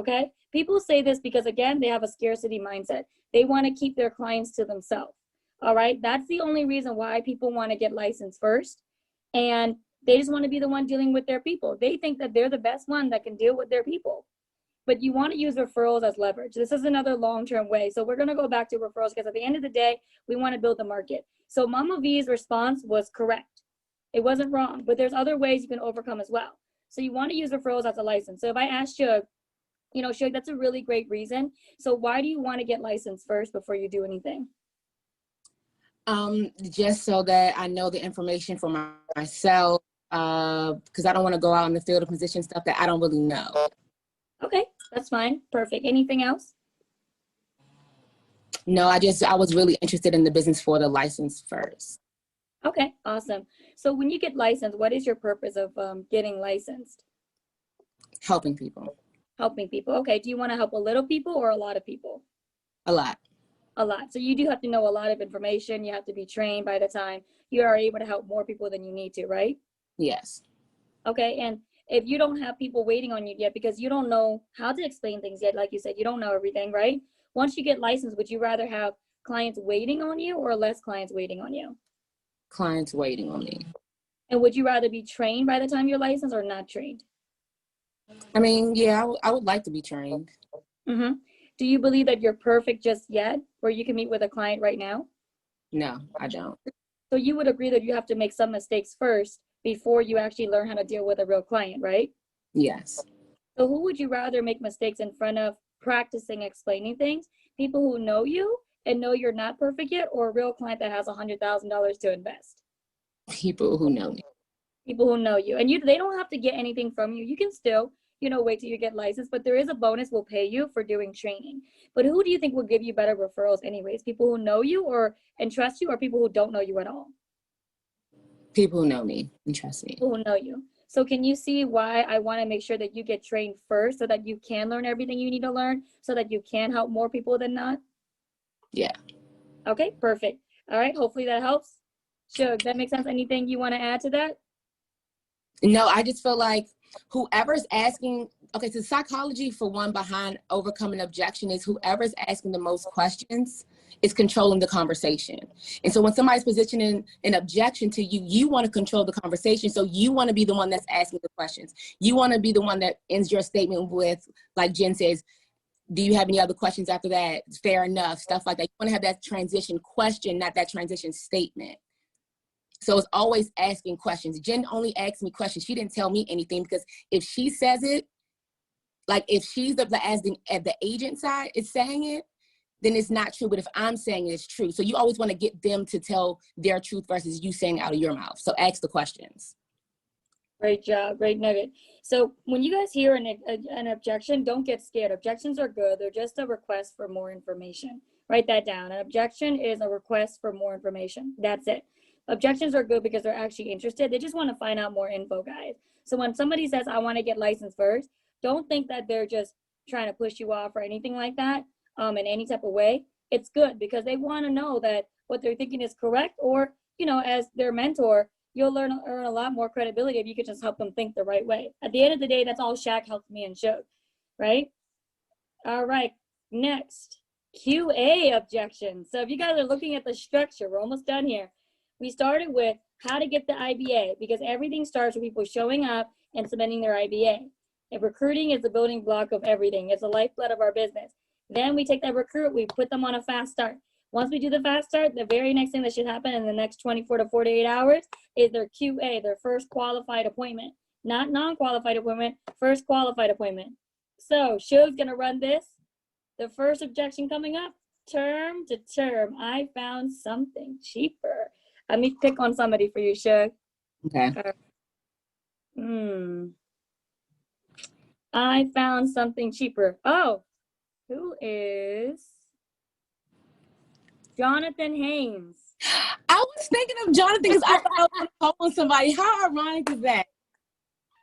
Okay? People say this because, again, they have a scarcity mindset. They want to keep their clients to themselves. All right? That's the only reason why people want to get licensed first. And they just want to be the one dealing with their people. They think that they're the best one that can deal with their people. But you want to use referrals as leverage. This is another long-term way. So we're going to go back to referrals because at the end of the day, we want to build the market. So Mama V's response was correct. It wasn't wrong, but there's other ways you can overcome as well. So you want to use referrals as a license. So if I asked Shugg, you know, Shugg, that's a really great reason. So why do you want to get licensed first before you do anything? Just so that I know the information for myself, because I don't want to go out in the field of position stuff that I don't really know. Okay, that's fine. Perfect. Anything else? No, I was really interested in the business for the license first. Okay, awesome. So when you get licensed, what is your purpose of getting licensed? Helping people. Helping people. Okay, do you want to help a little people or a lot of people? A lot. A lot. So you do have to know a lot of information. You have to be trained by the time you are able to help more people than you need to, right? Yes. Okay, and if you don't have people waiting on you yet because you don't know how to explain things yet, like you said, you don't know everything, right? Once you get licensed, would you rather have clients waiting on you or less clients waiting on you? Clients waiting on me. And would you rather be trained by the time you're licensed or not trained? I mean, yeah, I would like to be trained. Mm-hmm. Do you believe that you're perfect just yet, where you can meet with a client right now? No, I don't. So you would agree that you have to make some mistakes first before you actually learn how to deal with a real client, right? Yes. So who would you rather make mistakes in front of practicing explaining things? People who know you and know you're not perfect yet, or a real client that has $100,000 to invest? People who know me. People who know you. And they don't have to get anything from you. You can still, wait till you get licensed, but there is a bonus we'll pay you for doing training. But who do you think will give you better referrals anyways? People who know you and trust you, or people who don't know you at all? People who know me and trust me. People who know you. So can you see why I want to make sure that you get trained first so that you can learn everything you need to learn so that you can help more people than not? Yeah. Okay, perfect. All right, hopefully that helps. Shugg, that makes sense? Anything you want to add to that? No, I just feel like whoever's asking, okay, so psychology for one behind overcoming objection is whoever's asking the most questions is controlling the conversation. And so when somebody's positioning an objection to you, you want to control the conversation. So you want to be the one that's asking the questions. You want to be the one that ends your statement with, like Jen says, do you have any other questions after that? Fair enough, stuff like that. You want to have that transition question, not that transition statement. So it's always asking questions. Jen only asked me questions. She didn't tell me anything because if she says it, like if she's as the agent side is saying it, then it's not true. But if I'm saying it, it's true. So you always want to get them to tell their truth versus you saying it out of your mouth. So ask the questions. Great job, great nugget. So when you guys hear an objection, don't get scared. Objections are good. They're just a request for more information. Write that down. An objection is a request for more information. That's it. Objections are good because they're actually interested. They just want to find out more info, guys. So when somebody says, I want to get licensed first, don't think that they're just trying to push you off or anything like that in any type of way. It's good because they want to know that what they're thinking is correct, or, as their mentor, you'll earn a lot more credibility if you could just help them think the right way. At the end of the day, that's all Shaq helped me and Shugg, right? All right, next, QA objections. So if you guys are looking at the structure, we're almost done here. We started with how to get the IBA because everything starts with people showing up and submitting their IBA. And recruiting is the building block of everything. It's the lifeblood of our business. Then we take that recruit, we put them on a fast start. Once we do the fast start, the very next thing that should happen in the next 24 to 48 hours is their QA, their first qualified appointment. Not non-qualified appointment, first qualified appointment. So Shugg's gonna run this. The first objection coming up, term to term. I found something cheaper. Let me pick on somebody for you, Shugg. Okay. I found something cheaper. Oh, who is Jonathan Haynes? I was thinking of Jonathan because I thought I was going to call on somebody. How ironic is that?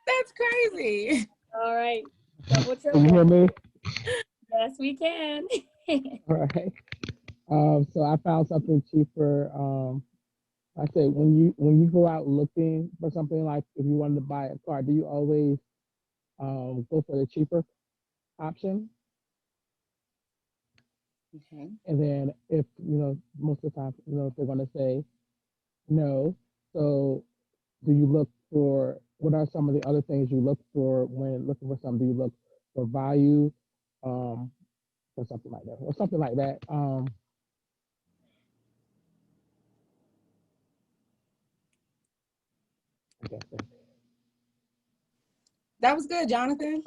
That's crazy. All right. Double Can you hear me? Yes, we can. All right. So I found something cheaper. I said when you go out looking for something, like if you wanted to buy a car, do you always go for the cheaper? option. Okay. And then if, most of the time, if they're going to say no, so do you look for, what are some of the other things you look for when looking for something? Do you look for value, or something like that, or something like that? I guess so. That was good, Jonathan.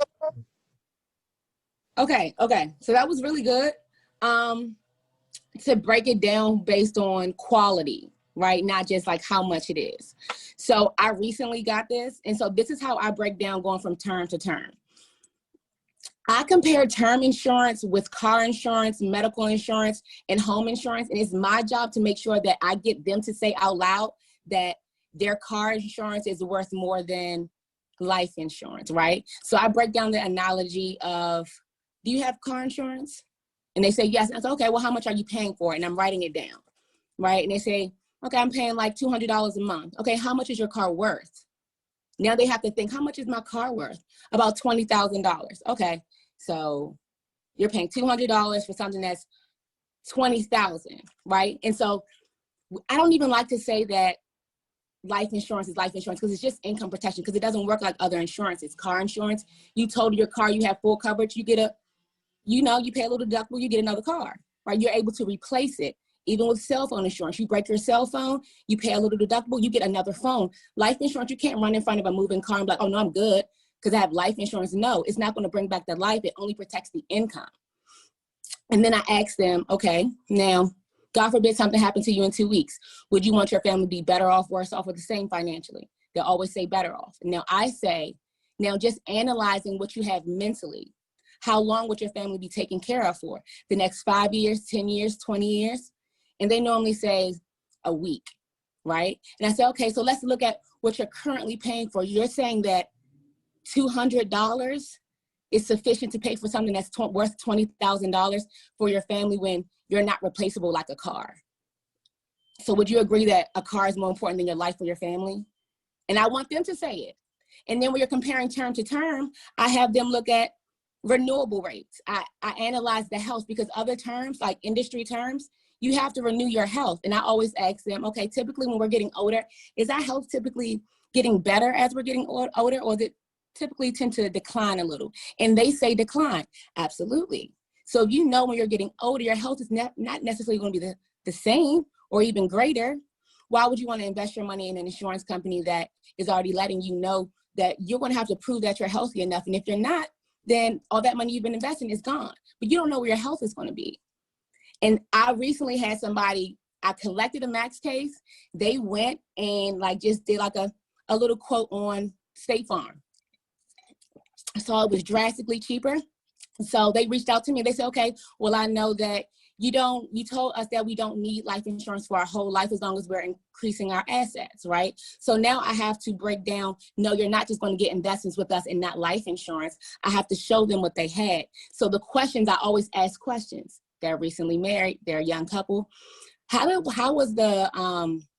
Okay. So that was really good. To break it down based on quality, right? Not just like how much it is. So I recently got this. And so this is how I break down going from term to term. I compare term insurance with car insurance, medical insurance, and home insurance. And it's my job to make sure that I get them to say out loud that their car insurance is worth more than life insurance, right? So I break down the analogy of, do you have car insurance? And they say, yes. And I say, okay, well, how much are you paying for it? And I'm writing it down, right? And they say, okay, I'm paying like $200 a month. Okay, how much is your car worth? Now they have to think, how much is my car worth? About $20,000. Okay, so you're paying $200 for something that's $20,000, right? And so I don't even like to say that life insurance is life insurance because it's just income protection, because it doesn't work like other insurances. Car insurance, you total your car, you have full coverage, you get you pay a little deductible, you get another car, right? You're able to replace it. Even with cell phone insurance, you break your cell phone, you pay a little deductible, you get another phone. Life insurance, you can't run in front of a moving car and be like, oh no, I'm good because I have life insurance. No, it's not going to bring back the life. It only protects the income. And then I asked them, okay, now, God forbid something happened to you in 2 weeks. Would you want your family to be better off, worse off, or the same financially? They always say better off. Now I say, now just analyzing what you have mentally, how long would your family be taken care of for? The next 5 years, 10 years, 20 years? And they normally say a week, right? And I say, okay, so let's look at what you're currently paying for. You're saying that $200 is sufficient to pay for something that's worth $20,000 for your family when you're not replaceable like a car. So would you agree that a car is more important than your life for your family? And I want them to say it. And then when you're comparing term to term, I have them look at renewable rates. I analyze the health, because other terms, like industry terms, you have to renew your health. And I always ask them, okay, typically when we're getting older, is our health typically getting better as we're getting older, or does it typically tend to decline a little? And they say decline. Absolutely. So you know when you're getting older, your health is not necessarily going to be the same or even greater. Why would you want to invest your money in an insurance company that is already letting you know that you're going to have to prove that you're healthy enough? And if you're not, then all that money you've been investing is gone. But you don't know where your health is going to be. And I recently had somebody, I collected a max case. They went and just did like a little quote on State Farm. So it was drastically cheaper. So they reached out to me. They said, okay, well, I know that you told us that we don't need life insurance for our whole life as long as we're increasing our assets, right? So now I have to break down, no, you're not just going to get investments with us and not life insurance. I have to show them what they had. So the questions, I always ask questions. They're recently married, they're a young couple. How was the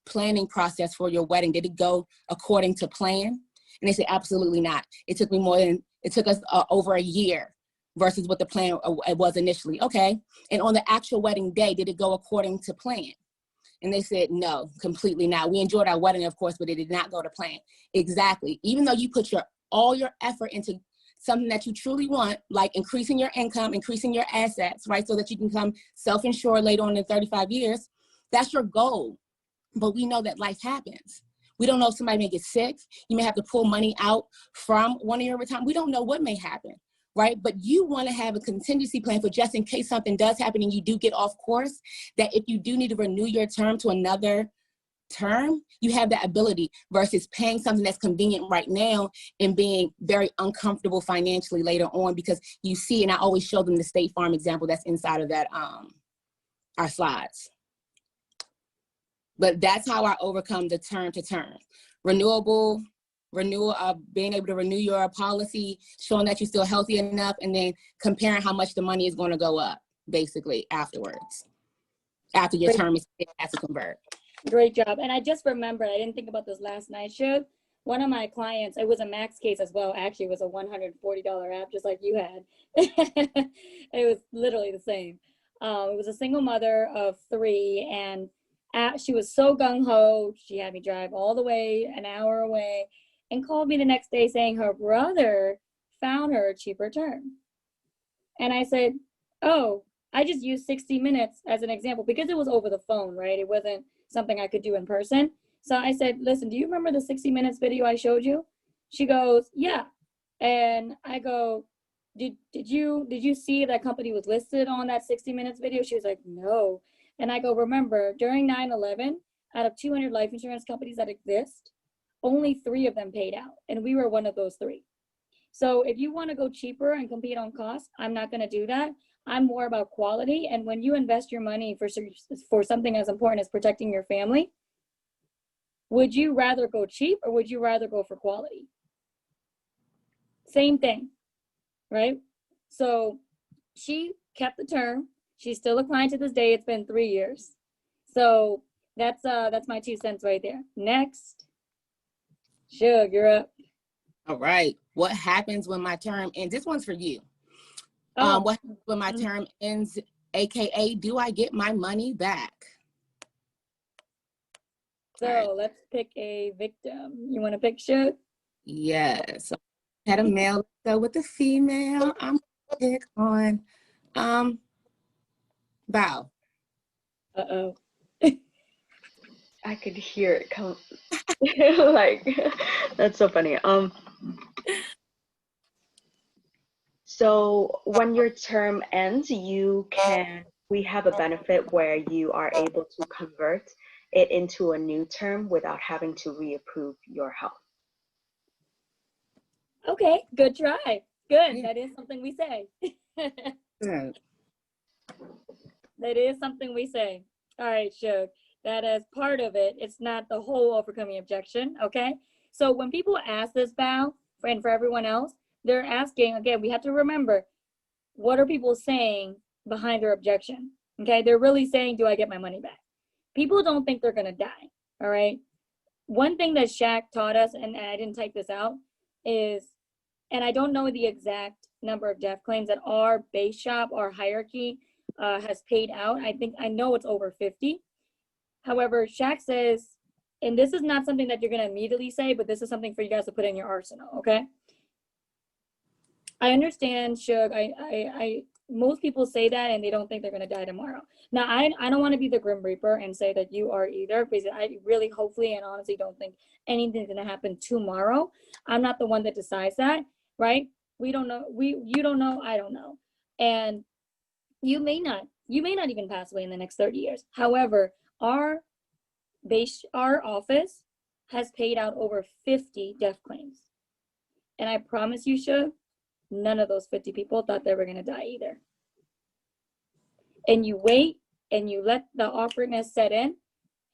planning process for your wedding? Did it go according to plan? And they said, absolutely not. It took us over a year versus what the plan was initially. Okay. And on the actual wedding day, did it go according to plan? And they said, no, completely not. We enjoyed our wedding, of course, but it did not go to plan. Exactly. Even though you put all your effort into something that you truly want, like increasing your income, increasing your assets, right? So that you can become self-insured later on in 35 years, that's your goal. But we know that life happens. We don't know if somebody may get sick. You may have to pull money out from one of your retirement. We don't know what may happen, right? But you want to have a contingency plan for just in case something does happen and you do get off course, that if you do need to renew your term to another term, you have that ability versus paying something that's convenient right now and being very uncomfortable financially later on, because you see, and I always show them the State Farm example that's inside of that, our slides. But that's how I overcome the term to term. Renewal, being able to renew your policy, showing that you're still healthy enough, and then comparing how much the money is going to go up, basically, afterwards. After your term is has to convert. Great job. And I just remembered, I didn't think about this last night, Shugg. one of my clients, it was a Max case as well. Actually, it was a $140 app, just like you had. It was literally the same. It was a single mother of 3, and she was so gung-ho. She had me drive all the way, an hour away, and called me the next day saying her brother found her a cheaper term. And I said, oh, I just used 60 minutes as an example because it was over the phone, right? It wasn't something I could do in person. So I said, listen, do you remember the 60 minutes video I showed you? She goes, yeah. And I go, did you see that company was listed on that 60 minutes video? She was like, no. And I go, remember, during 9/11, out of 200 life insurance companies that exist, only 3 of them paid out. And we were one of those 3. So if you want to go cheaper and compete on cost, I'm not going to do that. I'm more about quality. And when you invest your money for something as important as protecting your family, would you rather go cheap or would you rather go for quality? Same thing, right? So she kept the term. She's still a client to this day. It's been 3 years. So that's my 2 cents right there. Next, Shugg, you're up. All right. What happens when my term ends? This one's for you. Oh. What happens when my term ends, AKA, do I get my money back? So let's pick a victim. You want to pick Shugg? Yes. So had a male, let's go with the female. I'm gonna pick on Bow. Uh-oh. I could hear it come. Like, that's so funny. So when your term ends, we have a benefit where you are able to convert it into a new term without having to reapprove your health. Okay, good try. Good. Yeah. That is something we say. Good. That is something we say. All right, Shugg. That is part of it. It's not the whole overcoming objection, okay? So when people ask this, Val, and for everyone else, they're asking, again, we have to remember, what are people saying behind their objection? Okay, they're really saying, do I get my money back? People don't think they're gonna die, all right? One thing that Shaq taught us, and I didn't type this out, is, and I don't know the exact number of death claims that our base shop, our hierarchy has paid out. I know it's over 50. However, Shaq says, and this is not something that you're gonna immediately say, but this is something for you guys to put in your arsenal, okay? I understand, Shugg. Most people say that and they don't think they're gonna die tomorrow. Now, I don't want to be the Grim Reaper and say that you are either, because I really, hopefully, and honestly don't think anything's gonna happen tomorrow. I'm not the one that decides that, right? We don't know. You don't know. I don't know, and you may not even pass away in the next 30 years. However, our office has paid out over 50 death claims, and I promise you, Shugg, none of those 50 people thought they were gonna die either. And you wait and you let the awkwardness set in,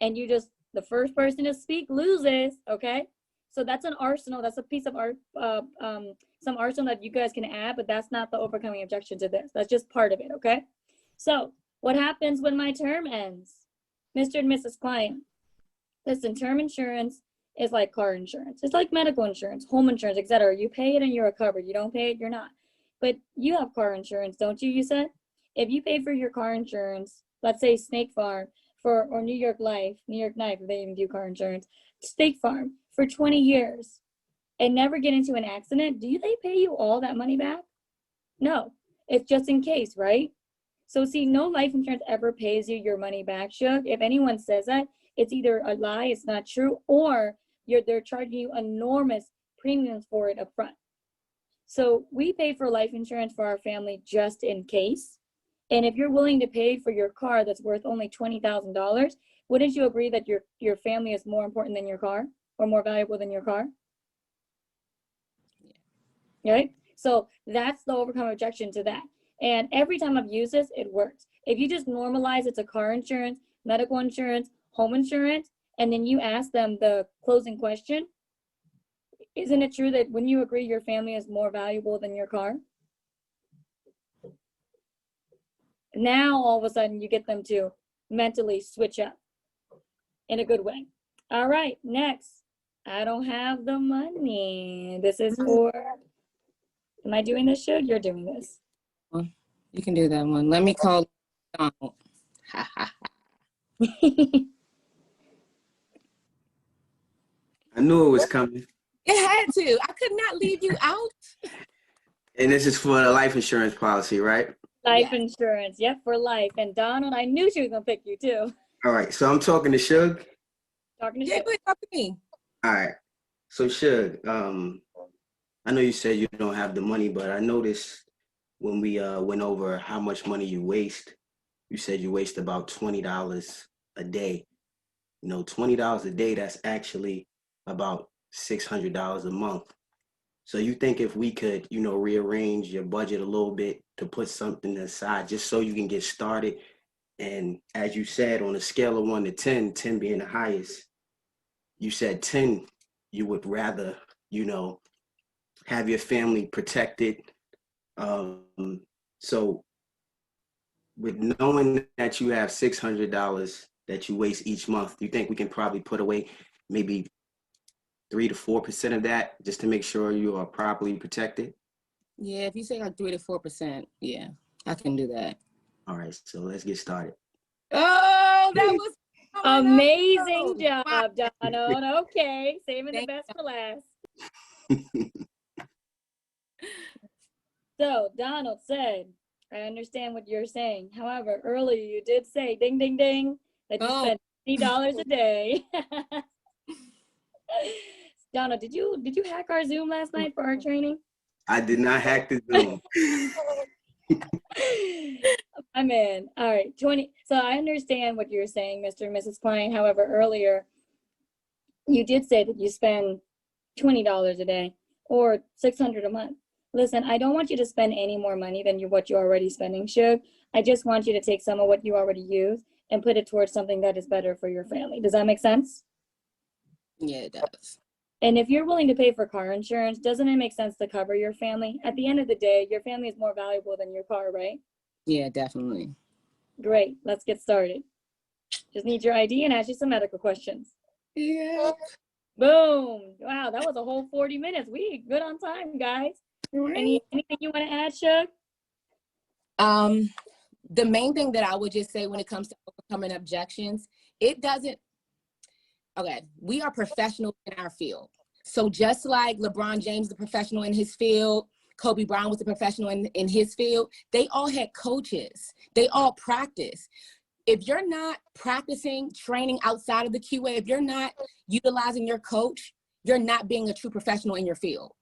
and you just, the first person to speak loses, okay? So that's an arsenal, that's a piece of art, some arsenal that you guys can add, but that's not the overcoming objection to this. That's just part of it, okay? So what happens when my term ends? Mr. and Mrs. Client, listen, term insurance is like car insurance. It's like medical insurance, home insurance, etc. You pay it and you're covered. You don't pay it, you're not. But you have car insurance, don't you, you said? If you pay for your car insurance, let's say Snake Farm or New York Life, New York Knife, if they even do car insurance, State Farm for 20 years and never get into an accident, do they pay you all that money back? No, it's just in case, right? So see, no life insurance ever pays you your money back, Shugg. If anyone says that, it's either a lie, it's not true, or they're charging you enormous premiums for it up front. So we pay for life insurance for our family just in case. And if you're willing to pay for your car that's worth only $20,000, wouldn't you agree that your family is more important than your car or more valuable than your car? Yeah. Right? So that's the overcome objection to that. And every time I've used this, it works. If you just normalize it's a car insurance, medical insurance, home insurance, and then you ask them the closing question, isn't it true that when you agree your family is more valuable than your car? Now, all of a sudden, you get them to mentally switch up in a good way. All right, next. I don't have the money. This is for, am I doing this, Shugg? You're doing this. You can do that one. Let me call Donald. Ha, ha. I knew it was coming. It had to. I could not leave you out. And this is for the life insurance policy, right? Life Yes. insurance. Yep, for life. And Donald, I knew she was going to pick you too. All right. So I'm talking to Shugg. Talking to Yeah, Shugg. go ahead, talk to me. All right. So Shugg, I know you said you don't have the money, but I noticed when we went over how much money you waste, you said you waste about $20 a day. You know, $20 a day, that's actually about $600 a month. So you think if we could, you know, rearrange your budget a little bit to put something aside just so you can get started. And as you said, on a scale of 1 to 10, 10 being the highest, you said 10, you would rather, you know, have your family protected. So with knowing that you have $600 that you waste each month, you think we can probably put away maybe 3 to 4% of that just to make sure you are properly protected? Yeah, if you say like 3 to 4%, yeah, I can do that. All right, so let's get started. Oh, that was Amazing Wow. job, Donald. Okay, saving the Thank best for last. So Donald said, I understand what you're saying. However, earlier you did say, ding, ding, ding, that you spend $50 a day. Donald, did you hack our Zoom last night for our training? I did not hack the Zoom. I'm in. All right, 20. So I understand what you're saying, Mr. and Mrs. Klein. However, earlier you did say that you spend $20 a day or $600 a month. Listen, I don't want you to spend any more money than what you're already spending, Shugg. I just want you to take some of what you already use and put it towards something that is better for your family. Does that make sense? Yeah, it does. And if you're willing to pay for car insurance, doesn't it make sense to cover your family? At the end of the day, your family is more valuable than your car, right? Yeah, definitely. Great, let's get started. Just need your ID and ask you some medical questions. Yeah. Boom. Wow, that was a whole 40 minutes. We good on time, guys. Anything you want to add, Shugg? The main thing that I would just say when it comes to overcoming objections, it doesn't, okay, we are professionals in our field. So just like LeBron James is a professional in his field, Kobe Bryant was a professional in his field, they all had coaches. They all practice. If you're not practicing training outside of the QA, if you're not utilizing your coach, you're not being a true professional in your field.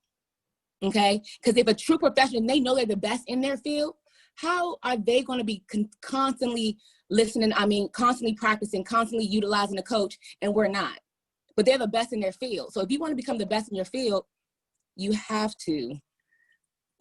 Okay? Because if a true professional, they know they're the best in their field, how are they going to be constantly listening? I mean, constantly practicing, constantly utilizing a coach, and we're not. But they're the best in their field. So if you want to become the best in your field, you have to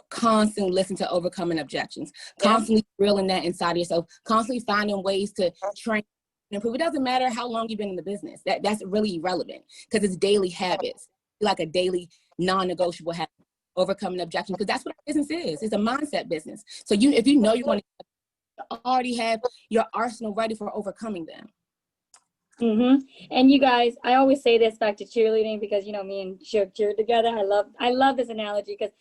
constantly listen to overcoming objections, constantly drilling that inside of yourself, constantly finding ways to train and improve. It doesn't matter how long you've been in the business. That's really irrelevant because it's daily habits, like a daily non-negotiable habit. Overcoming objections, because that's what our business is. It's a mindset business. So if you know you want to already have your arsenal ready for overcoming them. And you guys, I always say this back to cheerleading because, you know, me and Shugg cheered together. I love this analogy because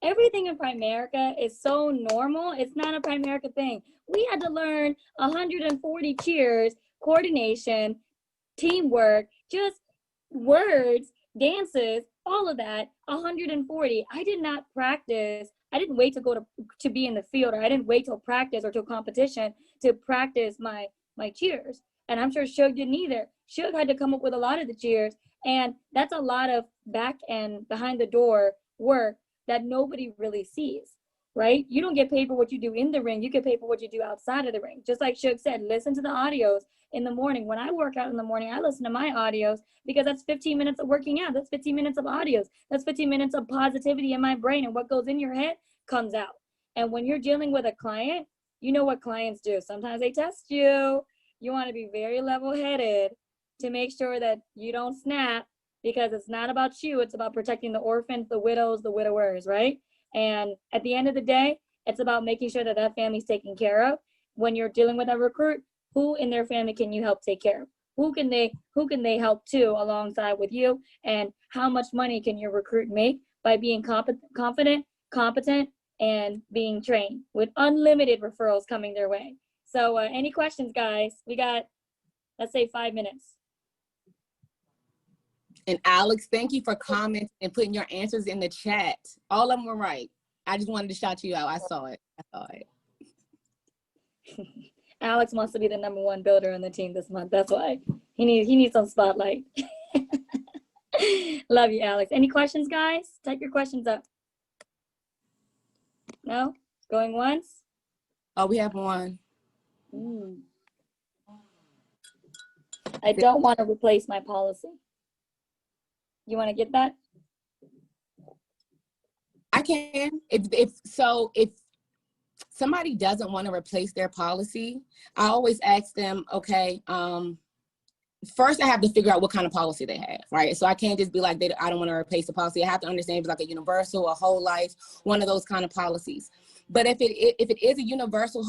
everything in Primerica is so normal. It's not a Primerica thing. We had to learn 140 cheers, coordination, teamwork, just words, dances, all of that, 140. I did not practice. I didn't wait to go to be in the field, or I didn't wait till practice or till competition to practice my cheers. And I'm sure Shugg didn't either. Shugg had to come up with a lot of the cheers, and that's a lot of back and behind the door work that nobody really sees, right? You don't get paid for what you do in the ring. You get paid for what you do outside of the ring. Just like Shugg said, listen to the audios in the morning. When I work out in the morning, I listen to my audios because that's 15 minutes of working out. That's 15 minutes of audios. That's 15 minutes of positivity in my brain, and what goes in your head comes out. And when you're dealing with a client, you know what clients do. Sometimes they test you. You want to be very level-headed to make sure that you don't snap, because it's not about you. It's about protecting the orphans, the widows, the widowers, right? And at the end of the day, it's about making sure that that family's taken care of. When you're dealing with a recruit, who in their family can you help take care of? who can they help too alongside with you, and how much money can your recruit make by being confident, competent, and being trained with unlimited referrals coming their way. So any questions, guys? We got, let's say, 5 minutes. And Alex, thank you for commenting and putting your answers in the chat. All of them were right. I just wanted to shout you out. I saw it. Alex wants to be the #1 builder on the team this month. That's why he needs some spotlight. Love you, Alex. Any questions, guys? Type your questions up. No? Going once? Oh, we have one. I don't want to replace my policy. You want to get that? I can. If somebody doesn't want to replace their policy, I always ask them, okay, first I have to figure out what kind of policy they have, right? So I can't just be like, I don't want to replace the policy. I have to understand if it's like a universal, a whole life, one of those kind of policies. But if it is a universal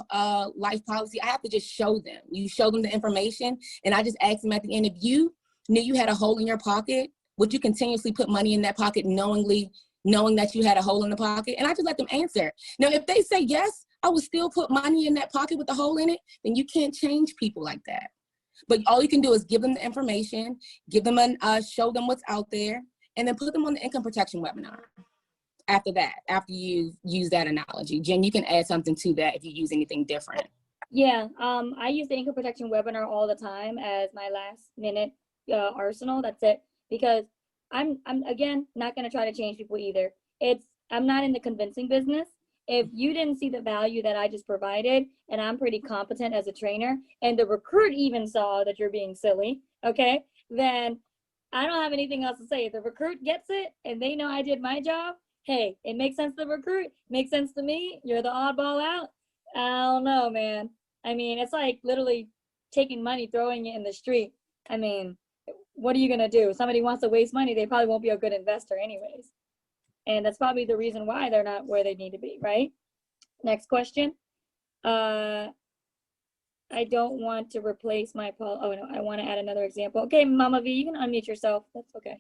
life policy, I have to just show them. You show them the information, and I just ask them at the end, if you knew you had a hole in your pocket, would you continuously put money in that pocket knowing that you had a hole in the pocket? And I just let them answer. Now, if they say yes, I would still put money in that pocket with the hole in it, then you can't change people like that. But all you can do is give them the information, give them show them what's out there, and then put them on the income protection webinar. After that, after you use that analogy, Jen, you can add something to that if you use anything different. Yeah, I use the income protection webinar all the time as my last minute arsenal. That's it, because I'm again not going to try to change people either. I'm not in the convincing business. If you didn't see the value that I just provided, and I'm pretty competent as a trainer, and the recruit even saw that you're being silly, okay, then I don't have anything else to say. If the recruit gets it and they know I did my job, hey, it makes sense to the recruit, makes sense to me. You're the oddball out. I don't know, man. I mean, it's like literally taking money, throwing it in the street. I mean, what are you gonna do? If somebody wants to waste money, they probably won't be a good investor anyways. And that's probably the reason why they're not where they need to be, right? Next question. I don't want to replace my oh no, I want to add another example. Okay, Mama V, you can unmute yourself. That's okay.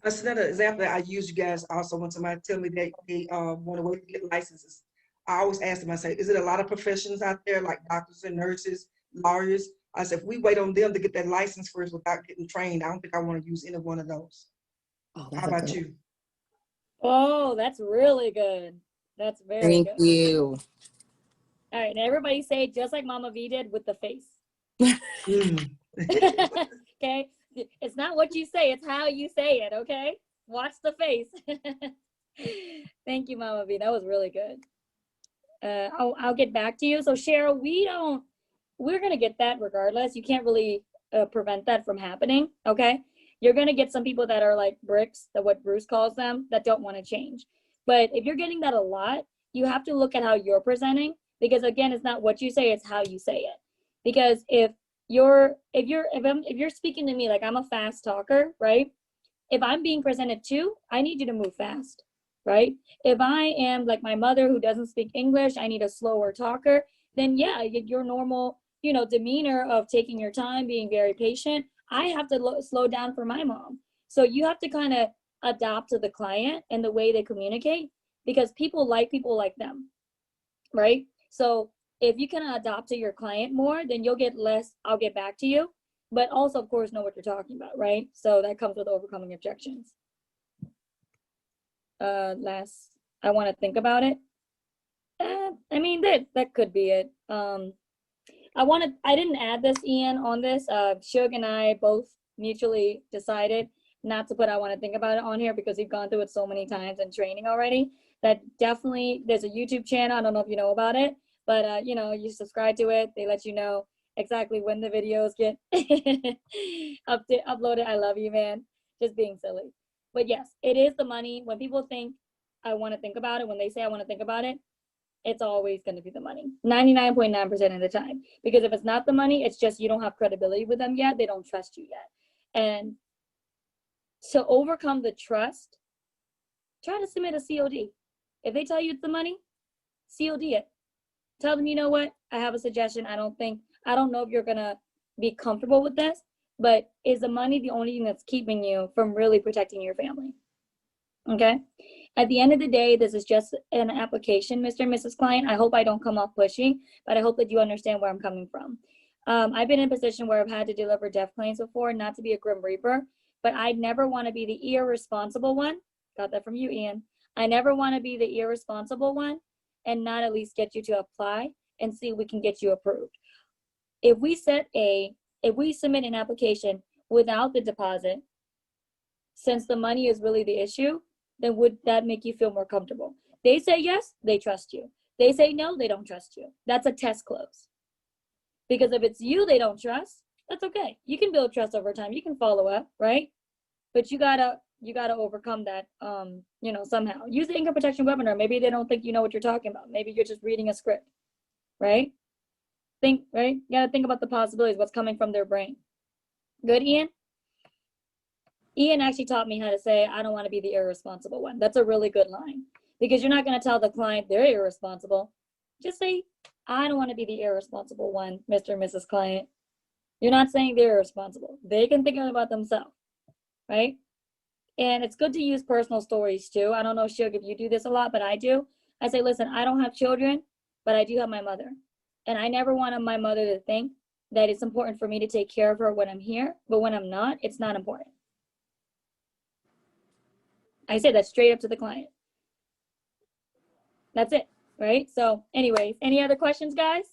That's another example that I use. You guys also, when somebody tell me they want to wait to get licenses, I always ask them, I say, is it a lot of professions out there like doctors and nurses, lawyers? I said, if we wait on them to get that license first without getting trained, I don't think I want to use any one of those. Oh, how about you? Oh, that's really good. That's very good. Thank you. All right, now everybody say it just like Mama V did with the face. Okay, it's not what you say, it's how you say it, okay? Watch the face. Thank you, Mama V. That was really good. I'll get back to you. So Cheryl, we're gonna get that regardless. You can't really prevent that from happening, okay? You're gonna get some people that are like bricks, that what Bruce calls them, that don't want to change. But if you're getting that a lot, you have to look at how you're presenting, because again, it's not what you say, it's how you say it. Because if you're speaking to me like I'm a fast talker, right? If I'm being presented to, I need you to move fast, right? If I am like my mother who doesn't speak English, I need a slower talker, then yeah, your normal, demeanor of taking your time, being very patient, I have to slow down for my mom. So you have to kind of adapt to the client and the way they communicate, because people like them, right? So if you can adopt to your client more, then you'll get less, I'll get back to you, but also of course know what you're talking about, right? So that comes with overcoming objections. Last, I want to think about it. I mean, that could be it. I didn't add this, Ian, on this. Shugg and I both mutually decided not to put I want to think about it on here, because we've gone through it so many times in training already, that definitely there's a YouTube channel. I don't know if you know about it, but you subscribe to it. They let you know exactly when the videos get uploaded. I love you, man. Just being silly. But yes, it is the money. When people think I want to think about it, when they say I want to think about it, it's always going to be the money, 99.9% of the time. Because if it's not the money, it's just you don't have credibility with them yet. They don't trust you yet. And to overcome the trust, try to submit a COD. If they tell you it's the money, COD it. Tell them, you know what? I have a suggestion. I don't know if you're going to be comfortable with this, but is the money the only thing that's keeping you from really protecting your family? Okay. At the end of the day, this is just an application, Mr. and Mrs. Client. I hope I don't come off pushy, but I hope that you understand where I'm coming from. I've been in a position where I've had to deliver death claims before, not to be a grim reaper, but I'd never want to be the irresponsible one. Got that from you, Ian. I never want to be the irresponsible one and not at least get you to apply and see if we can get you approved. If we submit an application without the deposit, since the money is really the issue, then would that make you feel more comfortable? They say yes, they trust you. They say no, they don't trust you. That's a test close. Because if it's you they don't trust, that's okay. You can build trust over time. You can follow up, right? But you gotta overcome that, somehow. Use the income protection webinar. Maybe they don't think you know what you're talking about. Maybe you're just reading a script, right? Right? You gotta think about the possibilities, what's coming from their brain. Good, Ian? Ian actually taught me how to say, I don't want to be the irresponsible one. That's a really good line, because you're not going to tell the client they're irresponsible. Just say, I don't want to be the irresponsible one, Mr. and Mrs. Client. You're not saying they're irresponsible. They can think about themselves, right? And it's good to use personal stories too. I don't know, Shugg, if you do this a lot, but I do. I say, listen, I don't have children, but I do have my mother. And I never wanted my mother to think that it's important for me to take care of her when I'm here, but when I'm not, it's not important. I say that straight up to the client. That's it, right? So anyways, any other questions, guys?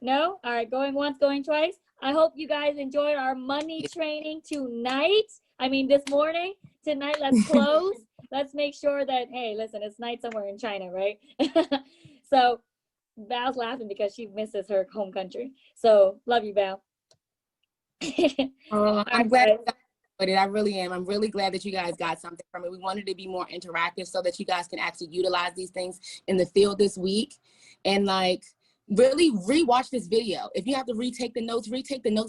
No? All right, going once, going twice. I hope you guys enjoyed our money training tonight. I mean, this morning. Tonight, let's close. Let's make sure that, hey, listen, it's night somewhere in China, right? So Val's laughing because she misses her home country. So love you, Val. I'm glad. I really am. I'm really glad that you guys got something from it. We wanted to be more interactive so that you guys can actually utilize these things in the field this week. And like, really rewatch this video. If you have to retake the notes,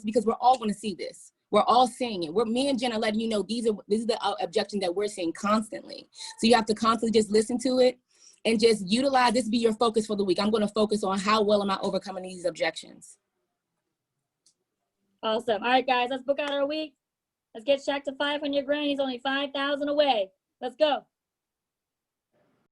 because we're all going to see this. We're all seeing it. Me and Jen are letting you know this is the objection that we're seeing constantly. So you have to constantly just listen to it and just utilize this, be your focus for the week. I'm going to focus on how well am I overcoming these objections. Awesome. All right, guys, let's book out our week. Let's get Shugg to 500 grand. He's only 5,000 away. Let's go.